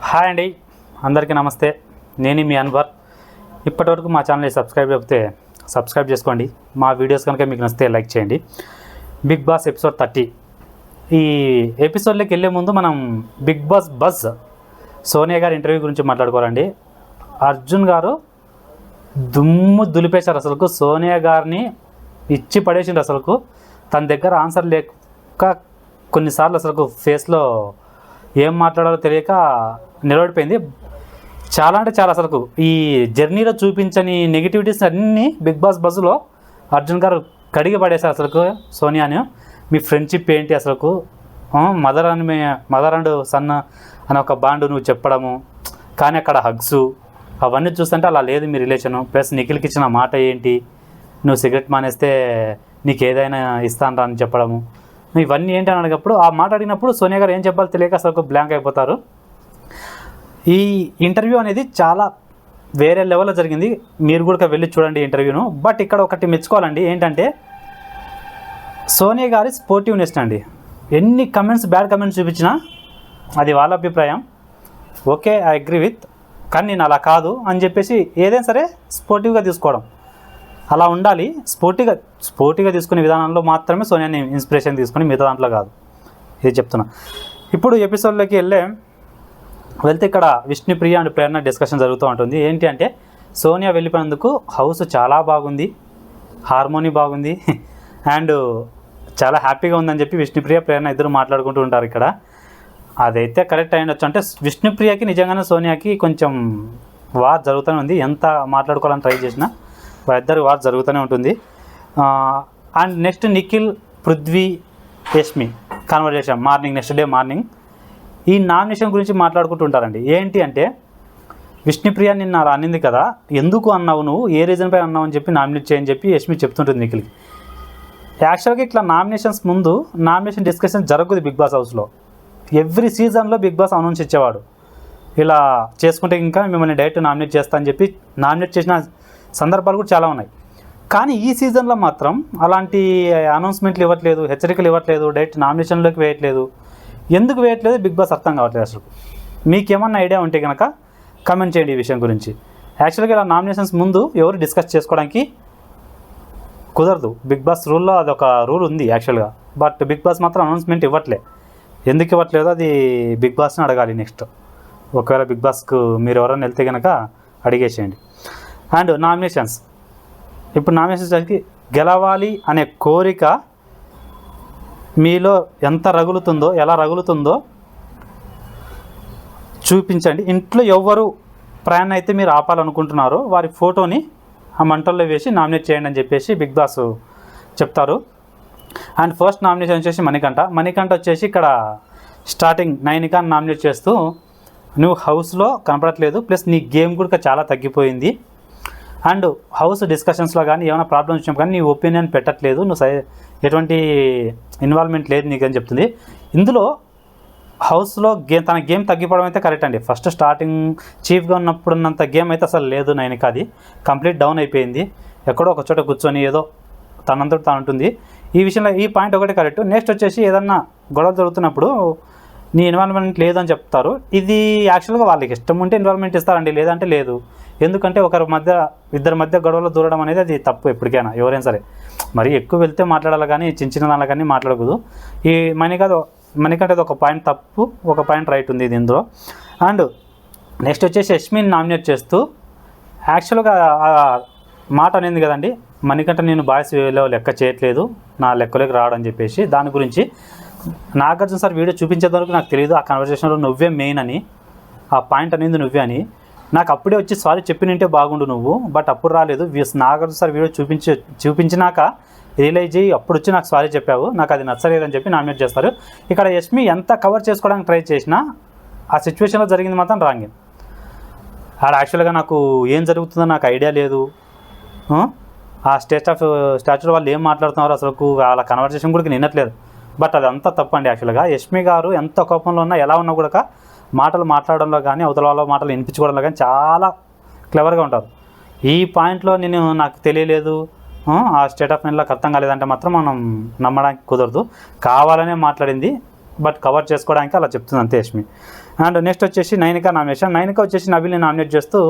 Hi అండి, అందరికీ నమస్తే. నేను మీ అన్వర్. ఇప్పటివరకు మా ఛానల్ని సబ్స్క్రైబ్ చేయకపోతే సబ్స్క్రైబ్ చేసుకోండి. మా వీడియోస్ కనుక మీకు నచ్చితే లైక్ చేయండి. బిగ్ బాస్ ఎపిసోడ్ 30 ఈ ఎపిసోడ్లోకి వెళ్ళే ముందు మనం బిగ్ బాస్ బజ్ సోనియా గారి ఇంటర్వ్యూ గురించి మాట్లాడుకోవాలండి. అర్జున్ గారు దులిపేశారు. అసలుకు సోనియా గారిని ఇచ్చి పడేసిండు. అసలుకు తన దగ్గర ఆన్సర్ లేక కొన్నిసార్లు అసలుకు ఫేస్లో ఏం మాట్లాడాలో తెలియక నిలబడిపోయింది. చాలా అంటే చాలా అసలుకు ఈ జర్నీలో చూపించని నెగిటివిటీస్ అన్నీ బిగ్ బాస్ బజ్లో అర్జున్ గారు కడిగి పడేశారు. అసలుకు సోనియాని మీ ఫ్రెండ్షిప్ ఏంటి, అసలుకు మదర్ అండ్ సన్ అని ఒక బాండ్ నువ్వు చెప్పడము, కానీ అక్కడ హగ్స్ అవన్నీ చూస్తుంటే అలా లేదు మీ రిలేషను. ప్లస్ నిఖిల్కి ఇచ్చిన మాట ఏంటి, నువ్వు సిగరెట్ మానేస్తే నీకు ఏదైనా ఇస్తాను రా అని చెప్పడము, ఇవన్నీ ఏంటి అని అడిగినప్పుడు ఆ మాట అడిగినప్పుడు సోనియా గారు ఏం చెప్పాలో తెలియక అసలు బ్లాంక్ అయిపోతారు. ఈ ఇంటర్వ్యూ అనేది చాలా వేరే లెవెల్లో జరిగింది. మీరు కూడా వెళ్ళి చూడండి ఇంటర్వ్యూను. బట్ ఇక్కడ ఒకటి మెచ్చుకోవాలండి, ఏంటంటే సోనియా గారి స్పోర్టివ్నెస్ అండి. ఎన్ని కమెంట్స్ బ్యాడ్ కమెంట్స్ చూపించినా అది వాళ్ళ అభిప్రాయం, ఓకే ఐ అగ్రీ విత్, కానీ నేను అలా కాదు అని చెప్పేసి ఏదైనా సరే స్పోర్టివ్గా తీసుకోవడం, అలా ఉండాలి. స్పోర్టివ్గా తీసుకునే విధానంలో మాత్రమే సోనియాని ఇన్స్పిరేషన్ తీసుకుని, మిగతా దాంట్లో కాదు. ఇది చెప్తున్నా. ఇప్పుడు ఎపిసోడ్లోకి వెళ్తే ఇక్కడ విష్ణుప్రియ అండ్ ప్రేరణ డిస్కషన్ జరుగుతూ ఉంటుంది. ఏంటి అంటే సోనియా వెళ్ళిపోయినందుకు హౌస్ చాలా బాగుంది, హార్మోనీ బాగుంది అండ్ చాలా హ్యాపీగా ఉందని చెప్పి విష్ణుప్రియ ప్రేరణ ఇద్దరు మాట్లాడుకుంటూ ఉంటారు. ఇక్కడ అదైతే కరెక్ట్ అయ్యొచ్చు. అంటే విష్ణుప్రియకి నిజంగానే సోనియాకి కొంచెం వార్ జరుగుతూనే ఉంది. ఎంత మాట్లాడుకోవాలని ట్రై చేసినా ఇద్దరు వార్ జరుగుతూనే ఉంటుంది. And next Nikhil, Prithvi, Yashmi conversation next day morning ఈ నామినేషన్ గురించి మాట్లాడుకుంటుంటారండి. ఏంటి అంటే విష్ణుప్రియ నిన్న అనింది కదా, ఎందుకు అన్నావు నువ్వు, ఏ రీజన్ పై అన్నావు అని చెప్పి నామినేట్ చేయని చెప్పి యష్మి చెప్తుంటుంది నిఖిల్కి. యాక్చువల్గా ఇట్లా నామినేషన్స్ ముందు నామినేషన్ డిస్కషన్ జరుగుతుంది బిగ్ బాస్ హౌస్లో. ఎవ్రీ సీజన్లో బిగ్ బాస్ అనౌన్స్ ఇచ్చేవాడు, ఇలా చేసుకుంటే ఇంకా మిమ్మల్ని డైరెక్ట్ నామినేట్ చేస్తా అని చెప్పి నామినేట్ చేసిన సందర్భాలు కూడా చాలా ఉన్నాయి. కానీ ఈ సీజన్లో మాత్రం అలాంటి అనౌన్స్మెంట్లు ఇవ్వట్లేదు, హెచ్చరికలు ఇవ్వట్లేదు, డైరెక్ట్ నామినేషన్లోకి వేయట్లేదు. ఎందుకు వేయట్లేదు బిగ్ బాస్ అర్థం కావట్లేదు. అసలు మీకేమన్నా ఐడియా ఉంటే కనుక కమెంట్ చేయండి ఈ విషయం గురించి. యాక్చువల్గా ఇలా నామినేషన్స్ ముందు ఎవరు డిస్కస్ చేసుకోవడానికి కుదరదు. బిగ్ బాస్ రూల్లో అదొక రూల్ ఉంది యాక్చువల్గా. బట్ బిగ్ బాస్ మాత్రం అనౌన్స్మెంట్ ఇవ్వట్లే. ఎందుకు ఇవ్వట్లేదో అది బిగ్ బాస్ని అడగాలి నెక్స్ట్. ఒకవేళ బిగ్ బాస్కు మీరు ఎవరైనా వెళ్తే కనుక అడిగేసేయండి. అండ్ నామినేషన్స్, ఇప్పుడు నామినేషన్స్కి గెలవాలి అనే కోరిక మీలో ఎంత రగులుతుందో, ఎలా రగులుతుందో చూపించండి. ఇంట్లో ఎవరు ప్రయాణం అయితే మీరు ఆపాలనుకుంటున్నారో వారి ఫోటోని ఆ మంటల్లో వేసి నామినేట్ చేయండి అని చెప్పేసి బిగ్ బాస్ చెప్తారు. అండ్ ఫస్ట్ నామినేషన్ వచ్చేసి మణికంఠ వచ్చేసి ఇక్కడ స్టార్టింగ్ నైనికాని నామినేట్ చేస్తూ నువ్వు హౌస్లో కనపడట్లేదు, ప్లస్ నీ గేమ్ కూడా చాలా తగ్గిపోయింది, అండ్ హౌస్ డిస్కషన్స్లో కానీ ఏమైనా ప్రాబ్లమ్స్ వచ్చినా కానీ నీ ఒపీనియన్ పెట్టట్లేదు, నువ్వు ఎటువంటి ఇన్వాల్వ్మెంట్ లేదు నీకు అని చెప్తుంది. ఇందులో హౌస్లో తన గేమ్ తగ్గిపోవడం అయితే కరెక్ట్ అండి. ఫస్ట్ స్టార్టింగ్ చీఫ్గా ఉన్నప్పుడున్నంత గేమ్ అయితే అసలు లేదు నైనిక, అది కంప్లీట్ డౌన్ అయిపోయింది. ఎక్కడో ఒక చోట కూర్చొని ఏదో తనంతట తాను ఉంటుంది. ఈ విషయంలో ఈ పాయింట్ ఒకటి కరెక్ట్. నెక్స్ట్ వచ్చేసి ఏదన్నా గొడవ జరుగుతున్నప్పుడు నీ ఇన్వాల్వ్మెంట్ లేదని చెప్తారు. ఇది యాక్చువల్గా వాళ్ళకి ఇష్టం ఉంటే ఇన్వాల్వ్మెంట్ ఇస్తారండి, లేదంటే లేదు. ఎందుకంటే ఇద్దరి మధ్య గొడవలు దూరడం అనేది అది తప్పు ఎప్పటికైనా, ఎవరైనా సరే. మరి ఎక్కువ వెళ్తే మాట్లాడాలి కానీ చిన్న దానిలో కానీ మాట్లాడకూడదు. ఈ మణికంఠ ఒక పాయింట్ తప్పు, ఒక పాయింట్ రైట్ ఉంది ఇది ఇందులో. అండ్ నెక్స్ట్ వచ్చేసి యష్మిని నామినేట్ చేస్తూ యాక్చువల్గా ఆ మాట అనేది కదండి, మణికంఠ నేను బాయ్స్ వేలో లెక్క చేయట్లేదు, నా లెక్కలోకి రావడం అని చెప్పేసి. దాని గురించి నాగార్జున సార్ వీడియో చూపించేంత వరకు నాకు తెలియదు ఆ కన్వర్జేషన్లో నువ్వే మెయిన్ అని, ఆ పాయింట్ అనేది నువ్వే అని. నాకు అప్పుడే వచ్చి సారీ చెప్పినంటే బాగుండు నువ్వు, బట్ అప్పుడు రాలేదు. నాగార్జున సార్ వీడియో చూపించినాక రియలైజ్ అయ్యి అప్పుడు వచ్చి నాకు సారీ చెప్పావు, నాకు అది నచ్చలేదని చెప్పి నామినేట్ చేస్తారు. ఇక్కడ యష్మి ఎంత కవర్ చేసుకోవడానికి ట్రై చేసినా ఆ సిచ్యువేషన్లో జరిగింది మాత్రం రాంగ్. ఆడ యాక్చువల్గా నాకు ఏం జరుగుతుందో నాకు ఐడియా లేదు, ఆ స్టాచ్యూ వాళ్ళు ఏం మాట్లాడుతున్నారు అసలు వాళ్ళ కన్వర్జేషన్ కూడా నిన్నట్లేదు. బట్ అదంతా తప్పండి. యాక్చువల్గా యష్మి గారు ఎంత కోపంలో ఉన్నా ఎలా ఉన్నా కూడా మాటలు మాట్లాడడంలో కానీ అవతల వాళ్ళ మాటలు వినిపించుకోవడంలో కానీ చాలా క్లెవర్గా ఉంటారు. ఈ పాయింట్లో నాకు తెలియలేదు, ఆ స్టేట్ ఆఫ్ మైండ్లోకి అర్థం కాలేదంటే మాత్రం మనం నమ్మడానికి కుదరదు. కావాలనే మాట్లాడింది, బట్ కవర్ చేసుకోవడానికి అలా చెప్తుంది అంతే యష్మి. అండ్ నెక్స్ట్ వచ్చేసి నైనిక నామినేషన్. నైనిక వచ్చేసి నబిల్ని నామినేట్ చేస్తూ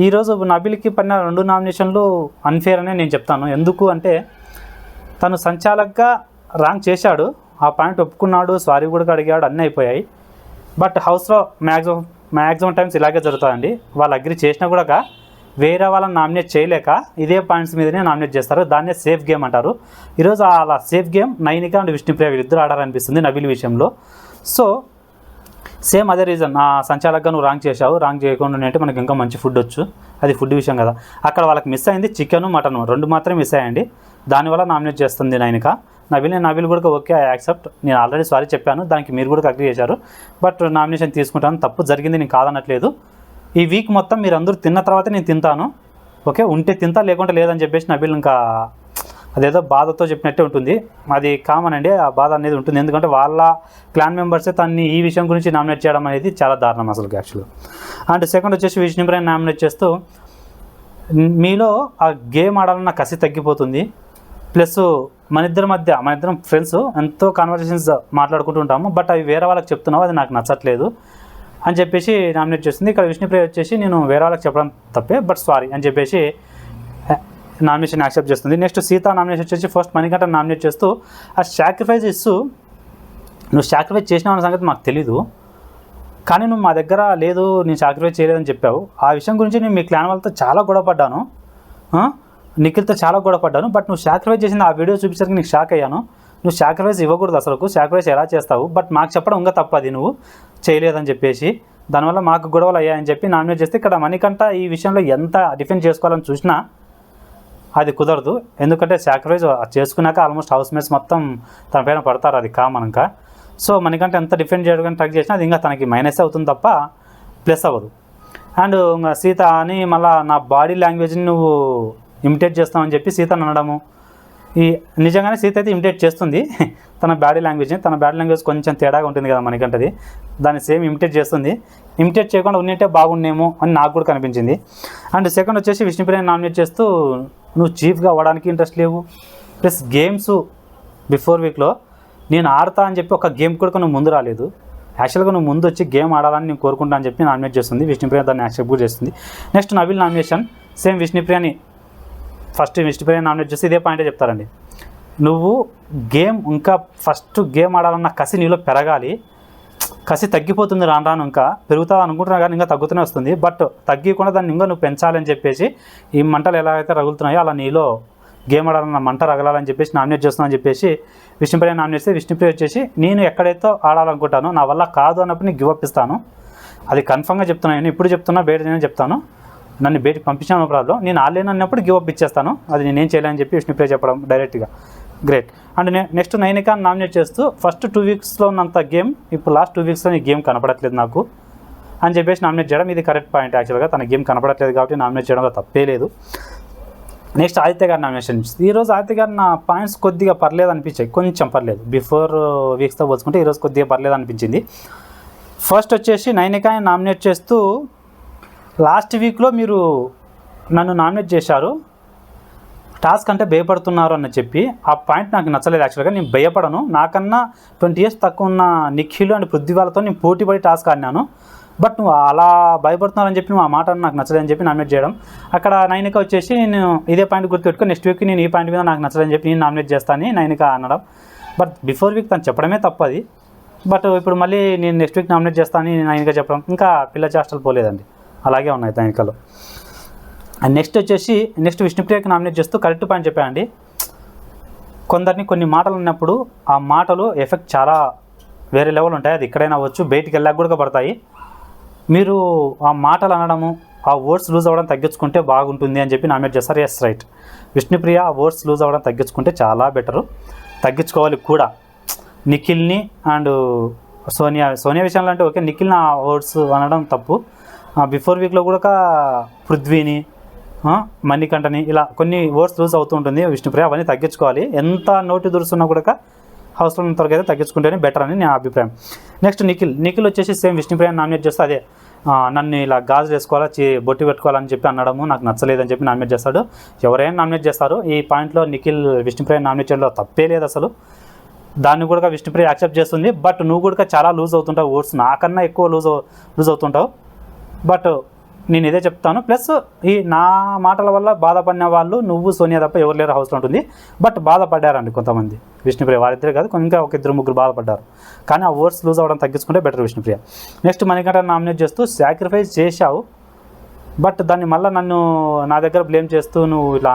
ఈరోజు నబిల్కి పడిన 2 నామినేషన్లు అన్ఫేర్ అనే నేను చెప్తాను. ఎందుకు అంటే తను సంచాలకుగా ర్యాంక్ చేశాడు, ఆ పాయింట్ ఒప్పుకున్నాడు, సారీ కూడా అడిగాడు, అన్నీ అయిపోయాయి. బట్ హౌస్లో మ్యాక్సిమం టైమ్స్ ఇలాగే జరుగుతుందండి. వాళ్ళు అగ్రి చేసినా కూడా వేరే వాళ్ళని నామినేట్ చేయలేక ఇదే పాయింట్స్ మీదనే నామినేట్ చేస్తారు. దాన్నే సేఫ్ గేమ్ అంటారు. ఈరోజు అలా safe game Nainika and Vishnupriya వీళ్ళిద్దరు ఆడారనిపిస్తుంది నబిల్ విషయంలో. సో సేమ్ అదే రీజన్, సంచాలకుగా నువ్వు ర్యాంక్ చేశావు, ర్యాంక్ చేయకుండా అంటే మనకి ఇంకా మంచి ఫుడ్ వచ్చు, అది ఫుడ్ విషయం కదా. అక్కడ వాళ్ళకి మిస్ అయింది చికెను మటను 2 మాత్రమే మిస్ అయ్యండి. దానివల్ల నామినేట్ చేస్తుంది నైనిక. నబిల్ కూడా ఓకే ఐ యాక్సెప్ట్, నేను ఆల్రెడీ సారీ చెప్పాను, దానికి మీరు కూడా అగ్రీ చేశారు, బట్ నామినేషన్ తీసుకుంటాను, తప్పు జరిగింది, నేను కాదనట్లేదు. ఈ వీక్ మొత్తం మీరు అందరూ తిన్న తర్వాతే నేను తింటాను, ఓకే, ఉంటే తింటా లేకుంటే లేదని చెప్పేసి నబిల్ ఇంకా అదేదో బాధతో చెప్పినట్టే ఉంటుంది. అది కామన్ అండి, ఆ బాధ అనేది ఉంటుంది. ఎందుకంటే వాళ్ళ క్లాన్ మెంబర్సే తన్ని ఈ విషయం గురించి నామినేట్ చేయడం అనేది చాలా దారుణం అసలు యాక్చువల్గా. అండ్ సెకండ్ వచ్చేసి విష్ణుప్రియని నామినేట్ చేస్తూ మీలో ఆ గేమ్ ఆడాలన్న కసి తగ్గిపోతుంది, ప్లస్ మన ఇద్దరం ఫ్రెండ్స్ ఎంతో కాన్వర్సేషన్స్ మాట్లాడుకుంటూ ఉంటాము, బట్ అవి వేరే వాళ్ళకి చెప్తున్నావు, అది నాకు నచ్చట్లేదు అని చెప్పేసి నామినేట్ చేస్తుంది. ఇక్కడ విష్ణుప్రియ వచ్చేసి నేను వేరే వాళ్ళకి చెప్పడం తప్పే, బట్ సారీ అని చెప్పేసి నామినేషన్ యాక్సెప్ట్ చేస్తుంది. నెక్స్ట్ సీత నామినేషన్ వచ్చేసి ఫస్ట్ మణికంఠ నామినేట్ చేస్తూ ఆ సాక్రిఫైస్ ఇస్తూ నువ్వు సాక్రిఫైస్ చేసినావు అన్న సంగతి మాకు తెలీదు, కానీ నువ్వు మా దగ్గర లేదు, నేను సాక్రిఫైస్ చేయలేదని చెప్పావు. ఆ విషయం గురించి నేను మీ క్లాన్ వాళ్ళతో చాలా గొడవపడ్డాను, నిఖిల్తో చాలా గొడవపడ్డాను, బట్ నువ్వు సాక్రిఫైస్ చేసింది ఆ వీడియో చూపించడానికి నీకు షాక్ అయ్యాను. నువ్వు సాక్రిఫైస్ ఇవ్వకూడదు, అసలు సాక్రిఫైస్ ఎలా చేస్తావు, బట్ మాకు చెప్పడం ఇంకా తప్పది, నువ్వు చేయలేదని చెప్పేసి దానివల్ల మాకు గొడవలు అయ్యాయని చెప్పి నామినేట్ చేస్తే ఇక్కడ మణికంఠ ఈ విషయంలో ఎంత డిఫెండ్ చేసుకోవాలని చూసినా అది కుదరదు. ఎందుకంటే సాక్రిఫైస్ చేసుకున్నాక ఆల్మోస్ట్ హౌస్ మేట్స్ మొత్తం తన పైన పడతారు, అది కామన్ ఇంకా. సో మణికంఠ ఎంత డిఫెండ్ చేయడానికి ట్రై చేసినా అది ఇంకా తనకి మైనస్ అవుతుంది తప్ప ప్లస్ అవ్వదు. అండ్ సీత అని మళ్ళీ నా బాడీ లాంగ్వేజ్ని నువ్వు ఇమిటేట్ చేస్తామని చెప్పి సీతను అనడము, ఈ నిజంగానే సీత అయితే ఇమిటేట్ చేస్తుంది తన బాడీ లాంగ్వేజ్ని. తన బాడీ లాంగ్వేజ్ కొంచెం తేడాగా ఉంటుంది కదా మణికంఠది, దాన్ని సేమ్ ఇమిటేట్ చేస్తుంది. ఇమిటేట్ చేయకుండా ఉన్నట్టే బాగుండేమో అని నాకు కూడా కనిపించింది. అండ్ సెకండ్ వచ్చేసి విష్ణుప్రియని నామినేట్ చేస్తూ నువ్వు చీఫ్గా అవ్వడానికి ఇంట్రెస్ట్ లేవు, ప్లస్ గేమ్స్ బిఫోర్ వీక్లో నేను ఆడతా అని చెప్పి ఒక గేమ్ కూడా నువ్వు ముందు రాలేదు. యాక్చువల్గా నువ్వు ముందు వచ్చి గేమ్ ఆడాలని నేను కోరుకుంటా అని చెప్పి నామినేట్ చేస్తుంది. విష్ణుప్రియ దాన్ని యాక్సెప్ట్ కూడా చేస్తుంది. నెక్స్ట్ నబిల్ నామినేషన్ సేమ్ విష్ణుప్రియని నామినేట్ చేస్తే ఇదే పాయింటే చెప్తారండి. నువ్వు గేమ్ ఇంకా ఫస్ట్ గేమ్ ఆడాలన్న కసి నీలో పెరగాలి, కసి తగ్గిపోతుంది రాను రాను, ఇంకా పెరుగుతా అనుకుంటున్నా కానీ ఇంకా తగ్గుతూనే వస్తుంది, బట్ తగ్గకుండా దాన్ని ఇంకా నువ్వు పెంచాలని చెప్పేసి ఈ మంటలు ఎలా అయితే రగులుతున్నాయో అలా నీలో గేమ్ ఆడాలన్న మంట రగలాలని చెప్పేసి నామినేట్ చేస్తున్నా అని చెప్పేసి విష్ణుప్రియ నామినేట్ చేస్తే విష్ణుప్రియ వచ్చేసి నేను ఎక్కడైతే ఆడాలనుకుంటానో నా వల్ల కాదు అన్నప్పుడు నీకు గివ్ అప్ ఇస్తాను, అది కన్ఫర్మ్గా చెప్తున్నాను, ఇప్పుడు చెప్తున్నా, బయట నేను చెప్తాను, నన్ను బయటకు పంపించాను ప్రాబ్లం, నేను ఆడలేను అన్నప్పుడు గివ్ అప్ ఇచ్చేస్తాను, అది నేనేం చేయాలని చెప్పి విష్ణుప్రియ చెప్పడం డైరెక్ట్గా. Great. And next Nainika nominate చేస్తూ ఫస్ట్ 2 వీక్స్లో ఉన్నంత గేమ్ ఇప్పుడు లాస్ట్ 2 వీక్స్లో నీ గేమ్ కనపడట్లేదు నాకు అని చెప్పేసి నామినేట్ చేయడం ఇది కరెక్ట్ పాయింట్. యాక్చువల్గా తన గేమ్ కనపడట్లేదు కాబట్టి నామినేట్ చేయడంలో తప్పే లేదు. నెక్స్ట్ ఆదిత్య గారు నామినేషన్. ఈరోజు ఆదిత్య గారు నా పాయింట్స్ కొద్దిగా పర్లేదు అనిపించాయి, కొంచెం పర్లేదు, బిఫోర్ వీక్స్తో పోల్చుకుంటే ఈరోజు కొద్దిగా పర్లేదు అనిపించింది. ఫస్ట్ వచ్చేసి నైనికాని నామినేట్ చేస్తూ లాస్ట్ వీక్లో మీరు నన్ను నామినేట్ చేశారు, టాస్క్ అంటే భయపడుతున్నారు అని చెప్పి ఆ పాయింట్ నాకు నచ్చలేదు. యాక్చువల్గా నేను భయపడను, నాకన్నా 20 years తక్కువ ఉన్న నిఖిల్ అండ్ పృథ్వీ వాళ్ళతో నేను పోటీపడి టాస్క్ ఆడినాను, బట్ నువ్వు అలా భయపడుతున్నారని చెప్పి నువ్వు ఆ మాట నాకు నచ్చలేదని చెప్పి నామినేట్ చేయడం. అక్కడ నైనిక వచ్చేసి నేను ఇదే పాయింట్ గుర్తుపెట్టుకో, నెక్స్ట్ వీక్ నేను ఈ పాయింట్ మీద నాకు నచ్చలేదని చెప్పి నేను నామినేట్ చేస్తాను నైనిక అనడం, బట్ బిఫోర్ వీక్ తను చెప్పడమే తప్పది, బట్ ఇప్పుడు మళ్ళీ నేను నెక్స్ట్ వీక్ నామినేట్ చేస్తానని నైనిక చెప్పడం ఇంకా పిల్ల చేష్టలు పోలేదండి, అలాగే ఉన్నాయి నైనికలో. అండ్ నెక్స్ట్ విష్ణుప్రియకి నామినేట్ చేస్తూ కరెక్ట్ పాయింట్ చెప్పానండి. కొందరిని కొన్ని మాటలు ఉన్నప్పుడు ఆ మాటలు ఎఫెక్ట్ చాలా వేరే లెవెల్ ఉంటాయి, అది ఎక్కడైనా అవ్వచ్చు, బయటికి వెళ్ళాక కూడా పడతాయి. మీరు ఆ మాటలు అనడము, ఆ వర్డ్స్ లూజ్ అవ్వడం తగ్గించుకుంటే బాగుంటుంది అని చెప్పి నామినేట్ చేస్తారు. ఎస్ రైట్, విష్ణుప్రియ ఆ వర్డ్స్ లూజ్ అవ్వడం తగ్గించుకుంటే చాలా బెటరు, తగ్గించుకోవాలి కూడా. నిఖిల్ని అండ్ సోనియా విషయంలో అంటే ఓకే, నిఖిల్ని ఆ వర్డ్స్ అనడం తప్పు. బిఫోర్ వీక్లో కూడా పృథ్వీని, మణికంఠని ఇలా కొన్ని వర్డ్స్ లూజ్ అవుతూ ఉంటుంది విష్ణుప్రియ, అవన్నీ తగ్గించుకోవాలి. ఎంత నోటి దురుస్తున్నా కూడా హౌస్లో ఉన్నంతవరకు అయితే తగ్గించుకుంటేనే బెటర్ అని నా అభిప్రాయం. నెక్స్ట్ నిఖిల్ వచ్చేసి సేమ్ విష్ణుప్రియని నామినేట్ చేస్తే అదే నన్ను ఇలా గాజులు వేసుకోవాలా, బొట్టు పెట్టుకోవాలని చెప్పి అనడము నాకు నచ్చలేదని చెప్పి నామినేట్ చేస్తాడు. ఎవరైనా నామినేట్ చేస్తారు, ఈ పాయింట్లో నిఖిల్ విష్ణుప్రియని నామినేట్ చేయడంలో తప్పే లేదు అసలు. దాన్ని కూడా విష్ణుప్రియ యాక్సెప్ట్ చేస్తుంది. బట్ నువ్వు కూడా చాలా లూజ్ అవుతుంటావు, ఓట్స్ నాకన్నా ఎక్కువ లూజ్ అవుతుంటావు. బట్ నేను ఇదే చెప్తాను, ప్లస్ ఈ నా మాటల వల్ల బాధపడిన వాళ్ళు నువ్వు సోనియా తప్ప ఎవరు లేరు హౌస్లో ఉంటుంది. బట్ బాధపడ్డారండి కొంతమంది, విష్ణుప్రియ వారిద్దరే కాదు, ఇంకా ఒక 2-3 బాధపడ్డారు. కానీ ఆ ఓట్స్ లూజ్ అవ్వడం తగ్గించుకుంటే better Vishnupriya. Next Manikanta nominate చేస్తూ సాక్రిఫైస్ చేశావు, బట్ దాన్ని మళ్ళీ నా దగ్గర బ్లేమ్ చేస్తూ నువ్వు ఇలా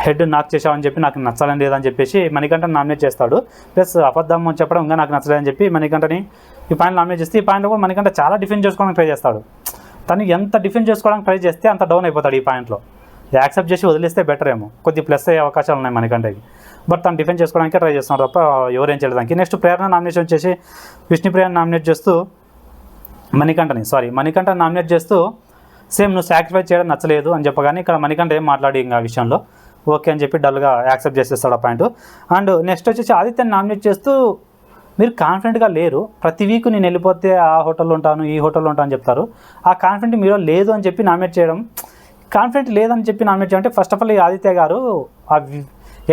హెడ్ నాకు చేసావని చెప్పి నాకు నచ్చాలని లేదని చెప్పేసి మణికంఠని నామినేట్ చేస్తాడు. ప్లస్ అబద్ధం చెప్పడం ఇంకా నాకు నచ్చలేదని చెప్పి మణికంఠని ఈ పాయింట్ నామినేట్ చేస్తే, ఈ పాయింట్లో కూడా మణికంఠ చాలా డిఫెండ్ చేసుకోవడానికి ట్రై చేస్తాడు. తను ఎంత డిఫెండ్ చేసుకోవడానికి ట్రై చేస్తే అంత డౌన్ అయిపోతాడు. ఈ పాయింట్లో యాక్సెప్ట్ చేసి వదిలేస్తే బెటర్ ఏమో, కొద్ది ప్లస్ అయ్యే అవకాశాలు ఉన్నాయి మణికంఠకి. బట్ తను డిఫెండ్ చేసుకోవడానికి ట్రై చేస్తున్నాడు తప్ప ఎవరేం చేయడానికి. నెక్స్ట్ ప్రేరణ నామినేషన్ చేసి విష్ణుప్రియని నామినేట్ చేస్తూ మణికంఠ నామినేట్ చేస్తూ సేమ్ నువ్వు సాక్రిఫైస్ చేయడం నచ్చలేదు అని చెప్పగానే ఇక్కడ మణికంఠ ఏం మాట్లాడి ఇంకా ఆ విషయంలో ఓకే అని చెప్పి డల్గా యాక్సెప్ట్ చేసేస్తాడు ఆ పాయింట్. అండ్ నెక్స్ట్ వచ్చేసి ఆదిత్యని నామినేట్ చేస్తూ మీరు కాన్ఫిడెంట్గా లేరు, ప్రతి వీక్ నేను వెళ్ళిపోతే ఆ హోటల్లో ఉంటాను ఈ హోటల్లో ఉంటాను అని చెప్తారు. ఆ కాన్ఫిడెంట్ మీరు లేదు అని చెప్పి నామినేట్ చేయడం, కాన్ఫిడెంట్ లేదని చెప్పి నామినేట్ చేయడం అంటే ఫస్ట్ ఆఫ్ ఆల్ ఈ ఆదిత్య గారు ఆ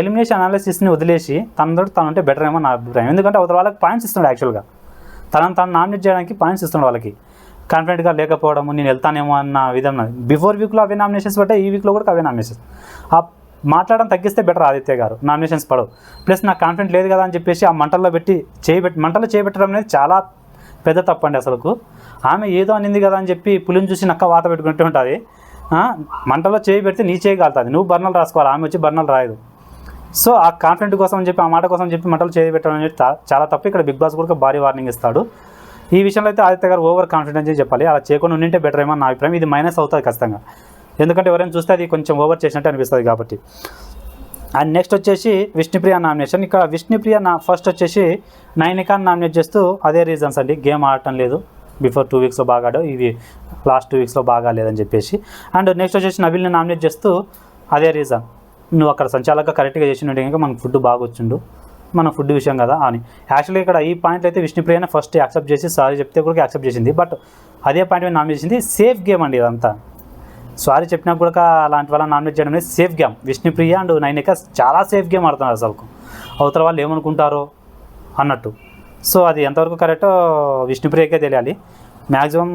ఎలిమినేషన్ అనాలిసిస్ని వదిలేసి తను ఉంటే బెటర్ ఏమో నా అభిప్రాయం. ఎందుకంటే అవతల వాళ్ళకి పాయింట్స్ ఇస్తున్నాడు, యాక్చువల్గా తను నామినేట్ చేయడానికి పాయింట్స్ ఇస్తున్నాడు వాళ్ళకి. కాన్ఫిడెంట్గా లేకపోవడము, నేను వెళ్తానేమో అన్న విధంగా బిఫోర్ వీక్లో అవే నామినేషన్స్ పడ్డాయి, ఈ వీక్లో కూడా అవే నామినేషన్స్. ఆ మాట్లాడడం తగ్గిస్తే బెటర్ ఆదిత్య గారు, నామినేషన్స్ పడవు. ప్లస్ నాకు కాన్ఫిడెంట్ లేదు కదా అని చెప్పేసి ఆ మంటల్లో చేయబెట్టడం అనేది చాలా పెద్ద తప్పు అండి అసలుకు. ఆమె ఏదో అనింది కదా అని చెప్పి పులిని చూసి నక్క వాత పెట్టుకుంటూ ఉంటుంది. మంటల్లో చేయి పెడితే నీ చేయి కాలుతుంది, నువ్వు బర్నలు రాసుకోవాలి, ఆమె వచ్చి బర్నలు రాయదు. సో ఆ కాన్ఫిడెంట్ కోసం అని చెప్పి ఆ మాట కోసం చెప్పి మంటలు చేయి పెట్టడం అనేది చాలా తప్పు. ఇక్కడ బిగ్ బాస్ కూడా భారీ వార్నింగ్ ఇస్తాడు. ఈ విషయంలో అయితే ఆదిత్య గారు ఓవర్ కాన్ఫిడెన్స్ అని చెప్పాలి, అలా చేయకుండా ఉండింటే బెటర్ ఏమో నా అభిప్రాయం. ఇది మైనస్ అవుతుంది ఖచ్చితంగా, ఎందుకంటే ఎవరైనా చూస్తే అది కొంచెం ఓవర్ చేసినట్టు అనిపిస్తుంది కాబట్టి. అండ్ నెక్స్ట్ వచ్చేసి విష్ణుప్రియ నామినేషన్. ఇక్కడ విష్ణుప్రియ ఫస్ట్ వచ్చేసి నైనికాని నామినేట్ చేస్తూ అదే రీజన్స్ అండి, గేమ్ ఆడటం లేదు, బిఫోర్ 2 వీక్స్లో బాగా ఆడావు, ఇవి లాస్ట్ 2 వీక్స్లో బాగా లేదని చెప్పేసి. అండ్ నెక్స్ట్ వచ్చేసి నబిల్ని నామినేట్ చేస్తూ అదే రీజన్, నువ్వు అక్కడ సంచాలక కరెక్ట్గా చేసినట్టు కనుక మనకు ఫుడ్ బాగా వచ్చిండు, మన ఫుడ్ విషయం కదా అని. యాక్చువల్గా ఇక్కడ ఈ పాయింట్ అయితే విష్ణుప్రియనే ఫస్ట్ యాక్సెప్ట్ చేసి సారీ చెప్తే కూడా యాక్సెప్ట్ చేసింది. బట్ అదే పాయింట్ మీద నామినేట్ చేసింది. సేఫ్ గేమ్ అండి ఇదంతా, సారీ చెప్పినా కూడా అలాంటి వాళ్ళని నామినేట్ చేయడం అనేది safe game. Vishnupriya and Nainika చాలా సేఫ్ గేమ్ ఆడుతున్నారు అసలు, అవతల వాళ్ళు ఏమనుకుంటారో అన్నట్టు. సో అది ఎంతవరకు కరెక్టో విష్ణుప్రియకే తెలియాలి. మ్యాక్సిమం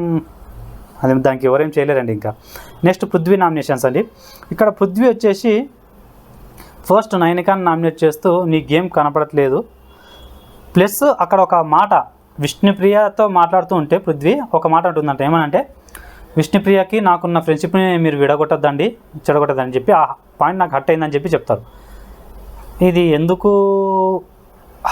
అది దానికి ఎవరేం చేయలేరండి. ఇంకా నెక్స్ట్ పృథ్వీ నామినేషన్స్ అండి. ఇక్కడ పృథ్వీ వచ్చేసి ఫస్ట్ నైనికాని నామినేట్ చేస్తూ నీ గేమ్ కనపడట్లేదు, ప్లస్ అక్కడ ఒక మాట విష్ణుప్రియతో మాట్లాడుతూ ఉంటే పృథ్వీ ఒక మాట ఉంటుందంట, ఏమనంటే విష్ణుప్రియకి నాకున్న ఫ్రెండ్షిప్ని మీరు చెడగొట్టద్దని చెప్పి ఆ పాయింట్ నాకు హర్ట్ అయిందని చెప్పి చెప్తారు. ఇది ఎందుకు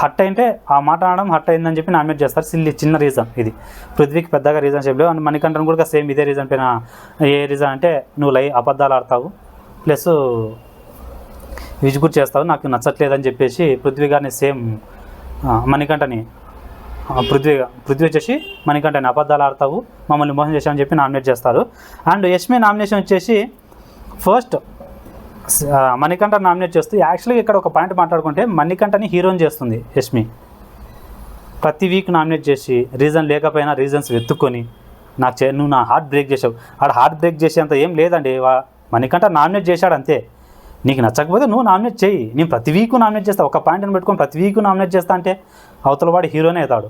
హర్ట్ అయితే ఆ మాట అనడం హర్ట్ అయిందని చెప్పి నామినేట్ చేస్తారు. చిన్న రీజన్ ఇది, పృథ్వీకి పెద్దగా రీజన్ చెప్పలేవు. అండ్ మణికంఠన్ కూడా సేమ్ ఇదే రీజన్ పైన. ఏ రీజన్ అంటే నువ్వు అబద్ధాలు ఆడతావు, ప్లస్ విజుగురు చేస్తావు, నాకు నచ్చట్లేదని చెప్పేసి పృథ్వీ గారిని సేమ్ మణికంఠని పృథ్వీ వచ్చేసి మణికంఠని అబద్ధాలు ఆడతావు, మమ్మల్ని మోసం చేశామని చెప్పి నామినేట్ చేస్తారు. అండ్ యష్మి నామినేషన్ వచ్చేసి ఫస్ట్ మణికంఠ నామినేట్ చేస్తూ యాక్చువల్గా ఇక్కడ ఒక పాయింట్ మాట్లాడుకుంటే మణికంఠని హీరోని చేస్తుంది యష్మి. ప్రతి వీక్ నామినేట్ చేసి రీజన్ లేకపోయినా రీజన్స్ వెతుక్కొని నువ్వు నా హార్ట్ బ్రేక్ చేసావు. ఆడ హార్ట్ బ్రేక్ చేసేంత ఏం లేదండి, మణికంఠ నామినేట్ చేశాడు అంతే. నీకు నచ్చకపోతే నువ్వు నామినేట్ చేయి, నేను ప్రతి వీకు నామినేట్ చేస్తా, ఒక పాయింట్ని పెట్టుకొని ప్రతి వీకు నామినేట్ చేస్తా అంటే అవతల వాడు హీరోనే అవుతాడు,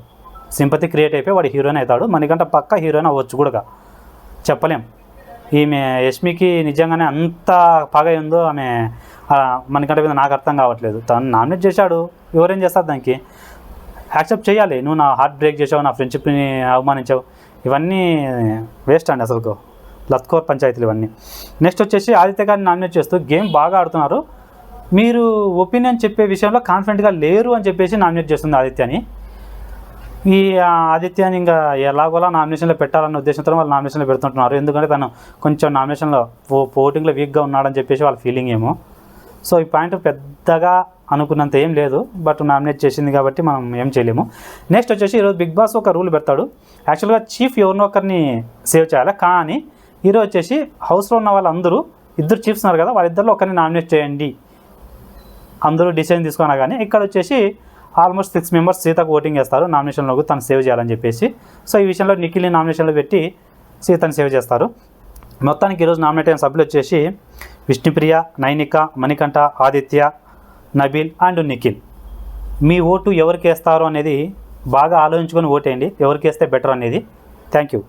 సింపతి క్రియేట్ అయిపోయి వాడు హీరోనే అవుతాడు. మణికంఠ పక్క హీరోయిన్ అవ్వచ్చు కూడా చెప్పలేం. ఈమె యష్మికి నిజంగానే అంత పగ ఉందో ఆమె మణికంఠ మీద నాకు అర్థం కావట్లేదు. తను నామినేట్ చేశాడు, ఎవరేం చేస్తారు దానికి, యాక్సెప్ట్ చేయాలి. నువ్వు నా హార్ట్ బ్రేక్ చేసావు, నా ఫ్రెండ్షిప్ని అవమానించావు, ఇవన్నీ వేస్ట్ అండి అసలు, లత్కోర్ పంచాయతీలు ఇవన్నీ. నెక్స్ట్ వచ్చేసి ఆదిత్య గారిని నామినేట్ చేస్తూ గేమ్ బాగా ఆడుతున్నారు, మీరు ఒపీనియన్ చెప్పే విషయంలో కాన్ఫిడెంట్గా లేరు అని చెప్పేసి నామినేట్ చేస్తుంది ఆదిత్యని. ఈ ఆదిత్యని ఇంకా ఎలాగోలా నామినేషన్లో పెట్టాలన్న ఉద్దేశంతో వాళ్ళు నామినేషన్లో పెడుతుంటున్నారు. ఎందుకంటే తను కొంచెం నామినేషన్లో ఓటింగ్లో వీక్గా ఉన్నాడని చెప్పేసి వాళ్ళ ఫీలింగ్ ఏమో. సో ఈ పాయింట్ పెద్దగా అనుకున్నంత ఏం లేదు, బట్ నామినేట్ చేసింది కాబట్టి మనం ఏం చేయలేము. నెక్స్ట్ వచ్చేసి ఈరోజు బిగ్ బాస్ ఒక రూల్ పెడతాడు. యాక్చువల్గా చీఫ్ ఎవరినో ఒకరిని సేవ్ చేయాలి, కానీ ఈరోజు వచ్చేసి హౌస్లో ఉన్న వాళ్ళందరూ 2 చీఫ్స్ ఉన్నారు కదా, వాళ్ళిద్దరిలో ఒకరిని నామినేట్ చేయండి అందరూ డిసిజన్ తీసుకున్నా. కానీ ఇక్కడ వచ్చేసి ఆల్మోస్ట్ 6 మెంబర్స్ సీతకు ఓటింగ్ చేస్తారు నామినేషన్లోకి తను సేవ్ చేయాలని చెప్పేసి. సో ఈ విషయంలో నిఖిల్ని నామినేషన్లో పెట్టి సీతని సేవ్ చేస్తారు. మొత్తానికి ఈరోజు నామినేట్ అయిన సభ్యులు వచ్చేసి Vishnupriya, Nainika, Manikanta, Aditya, Nabeel and Nikhil. Me vote ఎవరికి వేస్తారో అనేది బాగా ఆలోచించుకొని ఓటేయండి, ఎవరికి వేస్తే బెటర్ అనేది. Thank you.